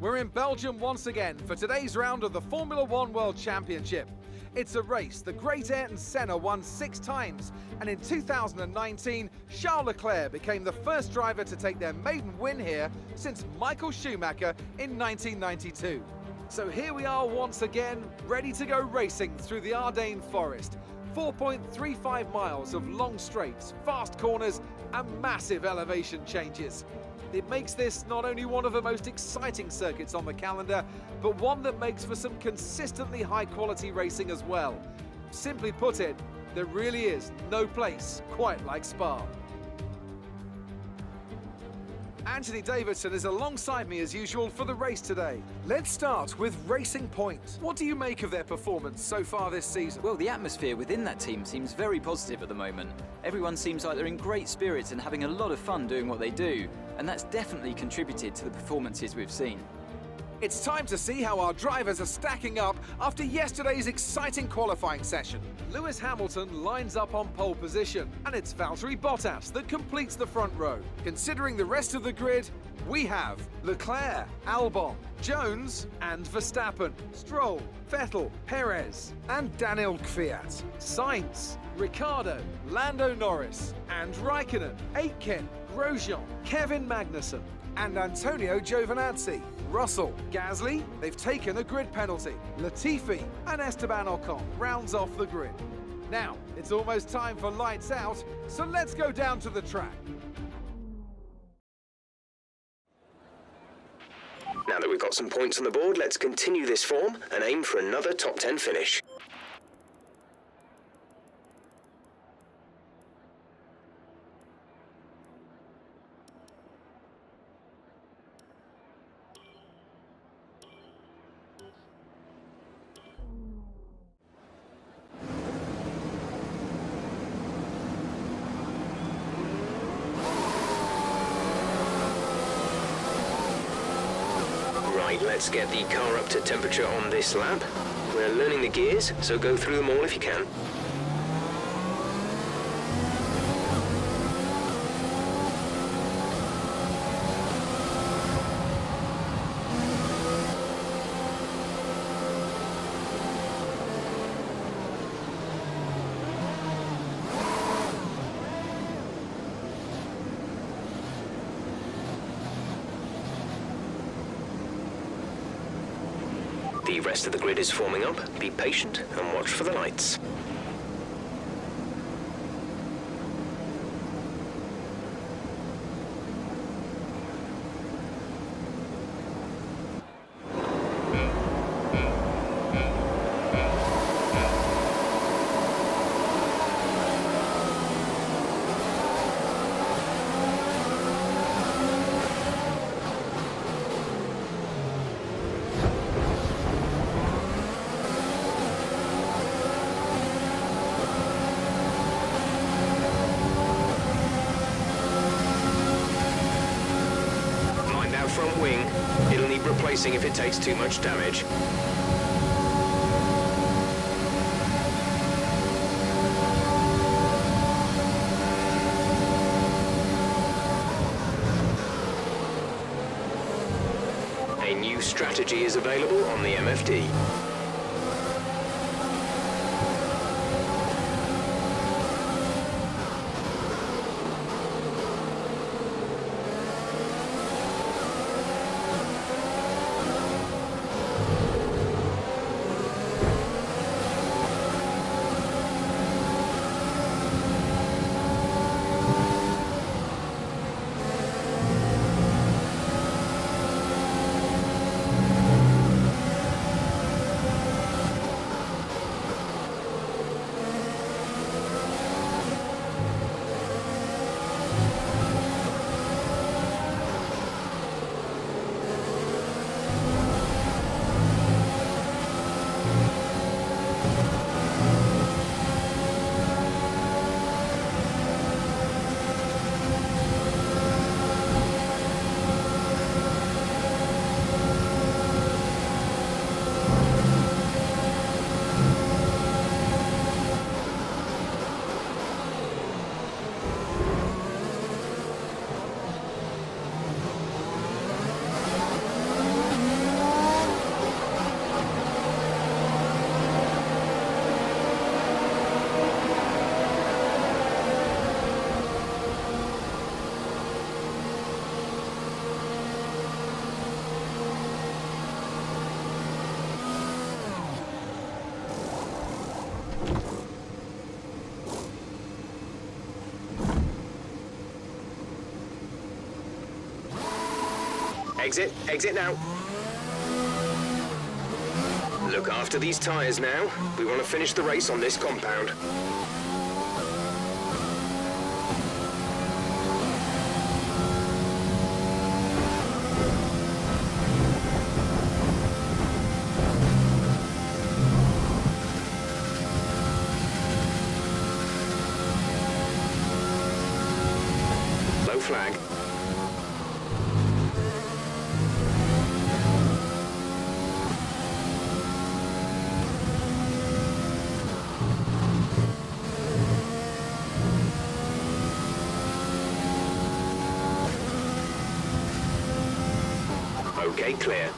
We're in Belgium once again for today's round of the Formula One World Championship. It's a race the great Ayrton Senna won 6 times, and in 2019, Charles Leclerc became the first driver to take their maiden win here since Michael Schumacher in 1992. So here we are once again, ready to go racing through the Ardennes forest. 4.35 miles of long straights, fast corners, and massive elevation changes. It makes this not only one of the most exciting circuits on the calendar, but one that makes for some consistently high-quality racing as well. Simply put it, there really is no place quite like Spa. Anthony Davidson is alongside me as usual for the race today. Let's start with Racing Point. What do you make of their performance so far this season? Well, the atmosphere within that team seems very positive at the moment. Everyone seems like they're in great spirits and having a lot of fun doing what they do, and that's definitely contributed to the performances we've seen. It's time to see how our drivers are stacking up after yesterday's exciting qualifying session. Lewis Hamilton lines up on pole position, and it's Valtteri Bottas that completes the front row. Considering the rest of the grid, we have Leclerc, Albon, Jones and Verstappen, Stroll, Vettel, Perez and Daniel Kvyat, Sainz, Ricciardo, Lando Norris and Raikkonen, Aitken, Grosjean, Kevin Magnussen and Antonio Giovinazzi. Russell, Gasly, they've taken a grid penalty. Latifi and Esteban Ocon rounds off the grid. Now, it's almost time for lights out, so let's go down to the track. Now that we've got some points on the board, let's continue this form and aim for another top 10 finish. Right, let's get the car up to temperature on this lap. We're learning the gears, so go through them all if you can. The rest of the grid is forming up. Be patient and watch for the lights. Front wing. It'll need replacing if it takes too much damage. A new strategy is available on the MFD. Exit, exit now. Look after these tyres now. We want to finish the race on this compound. Low flag. Okay, clear.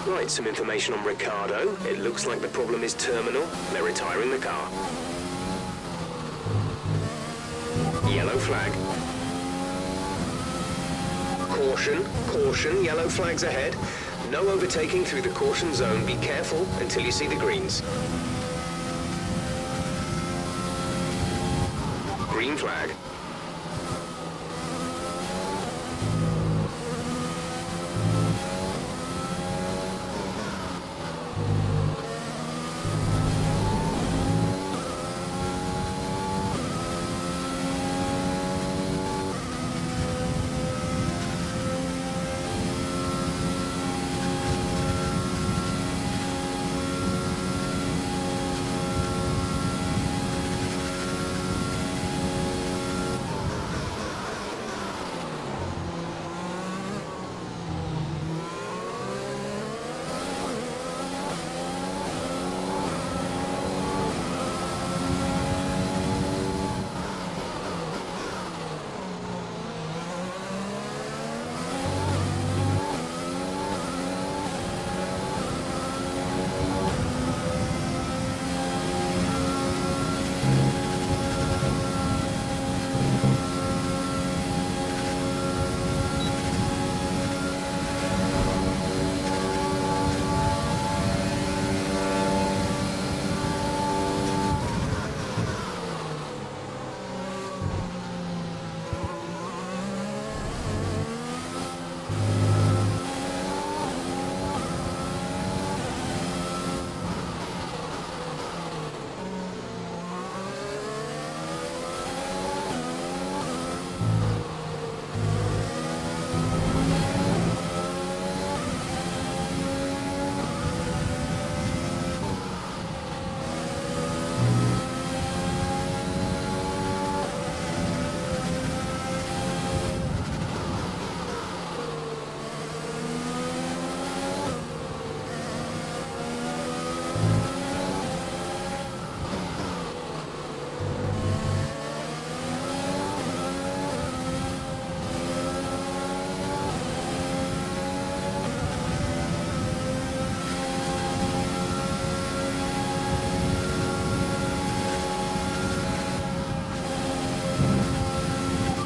Right, some information on Ricardo. It looks like the problem is terminal. They're retiring the car. Yellow flag. Caution, caution, yellow flags ahead. No overtaking through the caution zone. Be careful until you see the greens. Green flag.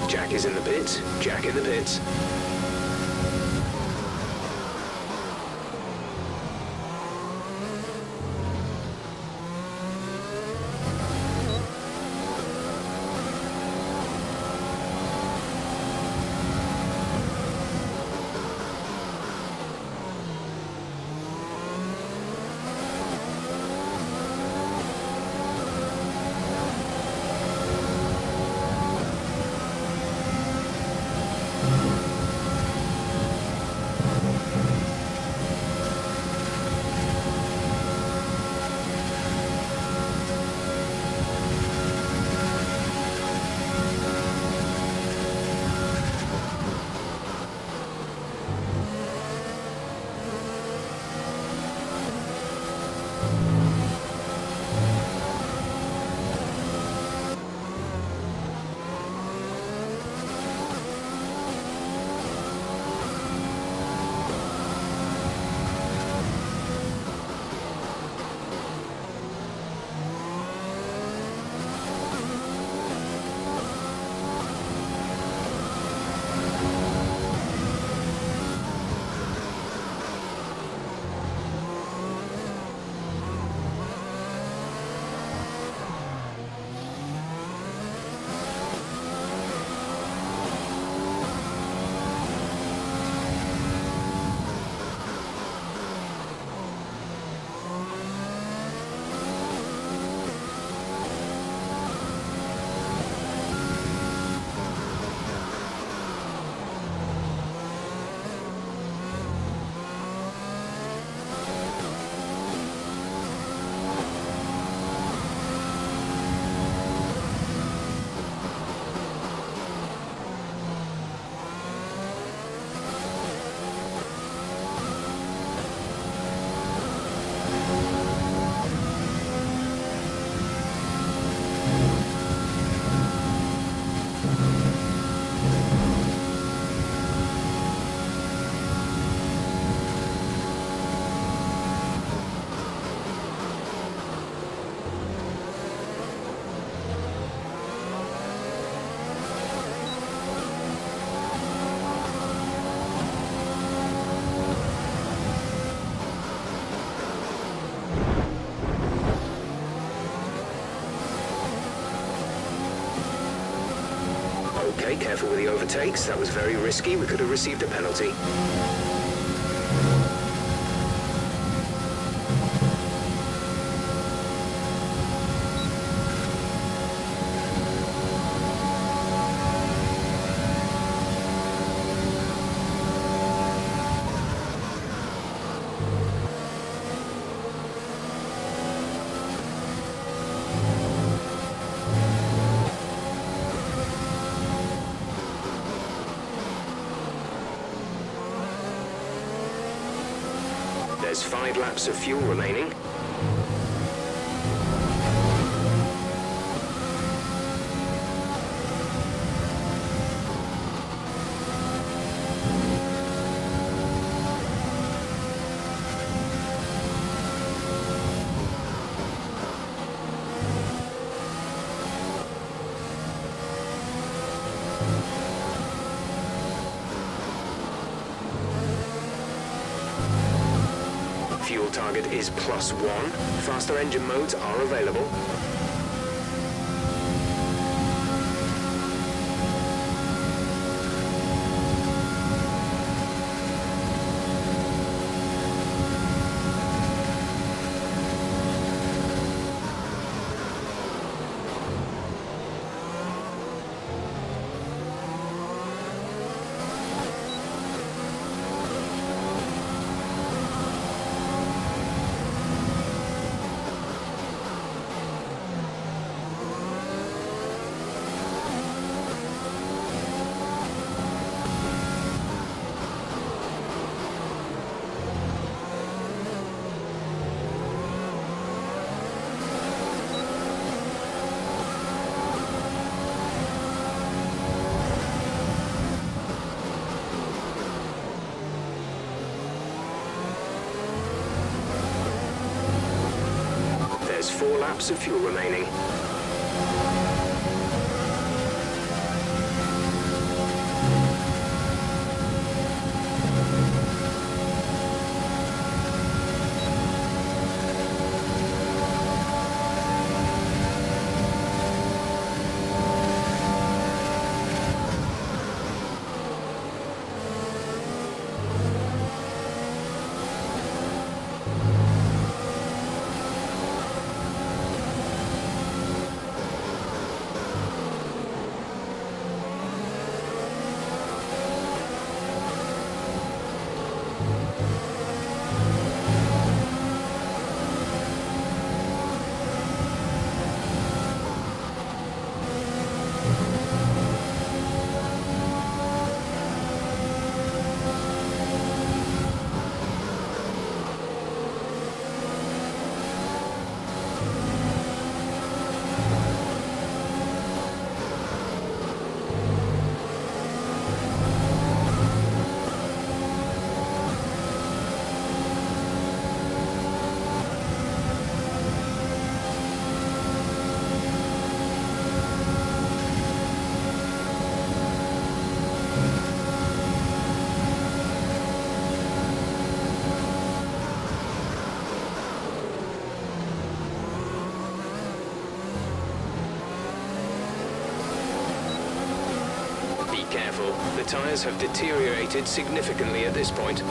Jack is in the pits. Jack in the pits. Okay, careful with the overtakes. That was very risky. We could have received a penalty. There's 5 laps of fuel remaining. Fuel target is +1. Faster engine modes are available. There's 4 laps of fuel remaining. Careful, the tyres have deteriorated significantly at this point.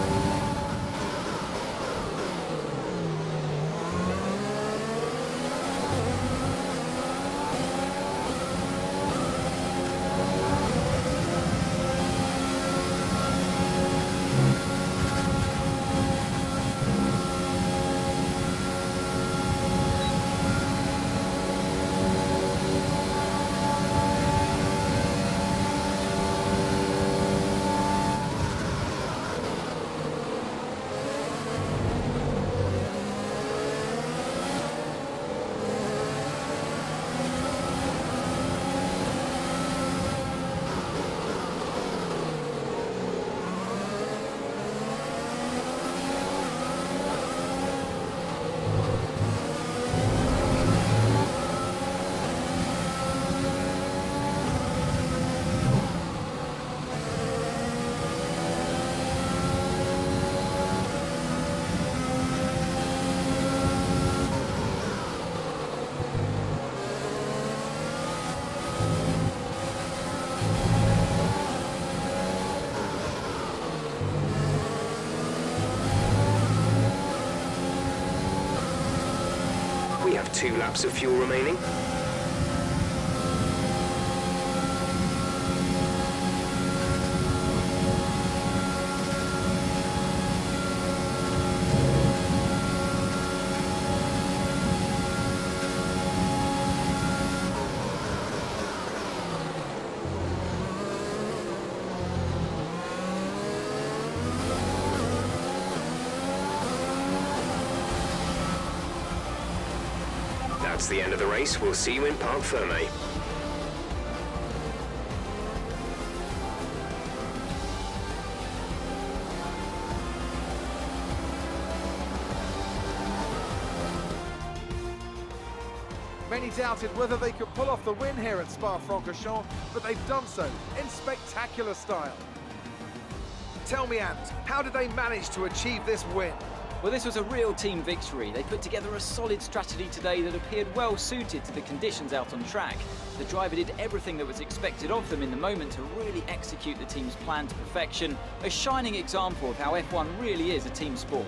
We have 2 laps of fuel remaining. That's the end of the race. We'll see you in Parc Fermé. Many doubted whether they could pull off the win here at Spa-Francorchamps, but they've done so in spectacular style. Tell me, Ant, how did they manage to achieve this win? Well, this was a real team victory. They put together a solid strategy today that appeared well suited to the conditions out on track. The driver did everything that was expected of them in the moment to really execute the team's plan to perfection, a shining example of how F1 really is a team sport.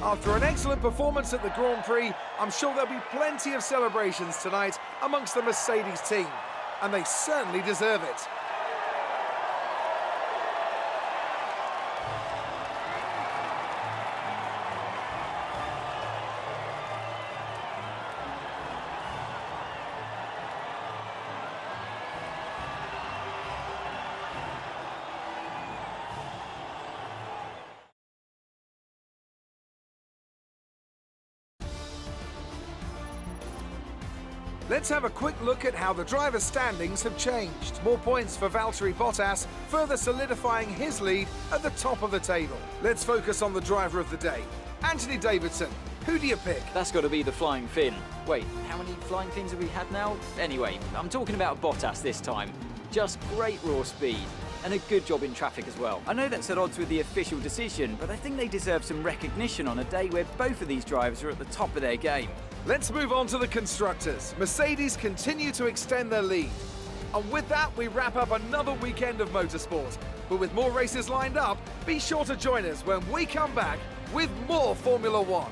After an excellent performance at the Grand Prix, I'm sure there'll be plenty of celebrations tonight amongst the Mercedes team, and they certainly deserve it. Let's have a quick look at how the driver's standings have changed. More points for Valtteri Bottas, further solidifying his lead at the top of the table. Let's focus on the driver of the day, Anthony Davidson. Who do you pick? That's got to be the Flying Finn. Wait, how many Flying Fins have we had now? Anyway, I'm talking about Bottas this time. Just great raw speed, and a good job in traffic as well. I know that's at odds with the official decision, but I think they deserve some recognition on a day where both of these drivers are at the top of their game. Let's move on to the constructors. Mercedes continue to extend their lead. And with that, we wrap up another weekend of motorsport. But with more races lined up, be sure to join us when we come back with more Formula One.